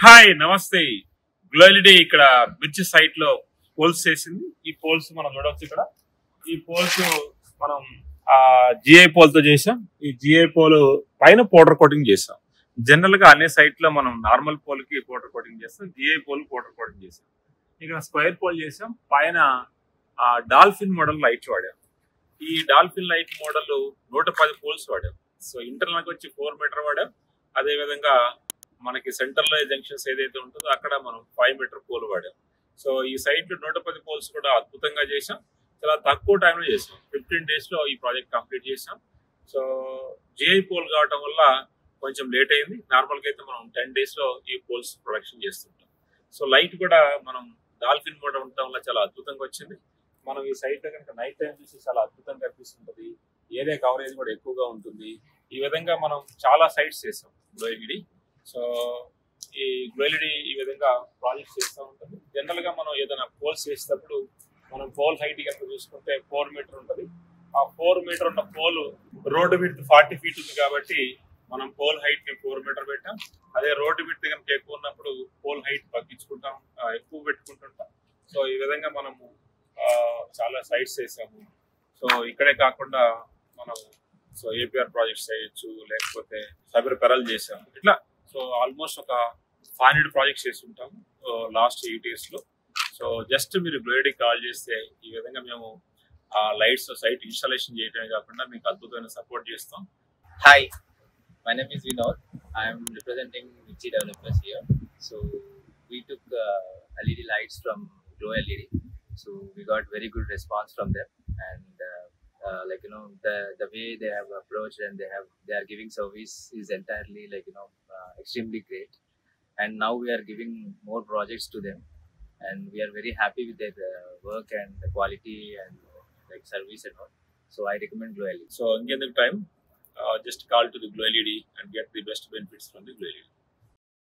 Hi నమస్తే. గ్లోలిటీ ఇక్కడ మిర్చి సైట్ లో పోల్స్ చేసింది. ఈ పోల్స్ మనం చూడవచ్చు. ఇక్కడ ఈ పోల్స్ మనం జిఐ పోల్ తో చేసాం. ఈ జిఐ పోల్ పైన పౌడర్ కోటింగ్ చేసాం. జనరల్ గా అన్ని సైట్ లో మనం నార్మల్ పోల్ కి పౌడర్ కోటింగ్ చేస్తాం, జిఐ పోల్ పౌడర్ కోటింగ్ చేసాం. ఇక్కడ స్క్వేర్ పోల్ చేసాం. పైన డాల్ఫిన్ మోడల్ లైట్స్ వాడాం. ఈ డాల్ఫిన్ లైట్ మోడల్ 110 పోల్స్ వాడాం. సో ఇంటర్నల్ వచ్చి 4 మీటర్ వాడాం. అదే విధంగా మనకి సెంటర్ లో జంక్షన్స్ ఏదైతే ఉంటుందో అక్కడ మనం 5 మీటర్ పోల్ వాడాం. సో ఈ సైట్ లో 110 పోల్స్ కూడా అద్భుతంగా చేసాం. చాలా తక్కువ టైంలో చేసాం. 15 days లో ఈ ప్రాజెక్ట్ కంప్లీట్ చేసాం. సో జిఐ పోల్ కావటం వల్ల కొంచెం లేట్ అయింది. నార్మల్గా అయితే మనం 10 days లో ఈ పోల్స్ ప్రొడక్షన్ చేస్తుంటాం. సో లైట్ కూడా మనం డాల్ఫిన్ మోడల్ ఉండటం వల్ల చాలా అద్భుతంగా వచ్చింది. మనం ఈ సైట్ లో కనుక నైట్ టైం చూసి చాలా అద్భుతంగా కనిపిస్తుంటది. ఏరియా కవరేజ్ కూడా ఎక్కువగా ఉంటుంది. ఈ విధంగా మనం చాలా సైట్స్ చేసాం గ్లోలిటీ. సో ఈ గ్లోలిటీ ఈ విధంగా ప్రాజెక్ట్స్ చేస్తూ ఉంటుంది. జనరల్ గా మనం ఏదైనా పోల్స్ చేసేటప్పుడు మనం పోల్ హైట్ కనుక చూసుకుంటే 4 మీటర్ ఉంటుంది. ఆ 4 మీటర్ ఉన్న పోల్ రోడ్డు విడ్త్ 40 feet ఉంది కాబట్టి మనం పోల్ హైట్ ని 4 మీటర్ పెట్టాం. అదే రోడ్డు విడ్త్ కనుక ఎక్కువ ఉన్నప్పుడు పోల్ హైట్ తగ్గించుకుంటాం, ఎక్కువ పెట్టుకుంటుంటాం. సో ఈ విధంగా మనము చాలా సైట్స్ చేసాము. సో ఇక్కడే కాకుండా మనం ఏపీఆర్ ప్రాజెక్ట్స్ చేయొచ్చు, లేకపోతే సబర్ పెరల్ చేసాము. ఇట్లా సో ఆల్మోస్ట్ ఒక 500 ప్రాజెక్ట్స్ చేస్తుంటాము లాస్ట్ 8 years లో. సో జస్ట్ మీరు గ్లోలిటీ కాల్ చేస్తే ఈ విధంగా మేము లైట్స్ సైట్ ఇన్స్టాలేషన్ చేయడమే కాకుండా మీకు అద్భుతమైన సపోర్ట్ చేస్తాం. Hi, my name is Vinod. I am representing Mirchi developers here. So we took LED lights from Glow LED. So we got very good response from them, and the way they have approached and they are giving service is entirely extremely great. And now we are giving more projects to them, and we are very happy with their work and the quality and service and all. So I recommend Glow LED. So in the time, just call to the Glow LED and get the best benefits from the Glow LED.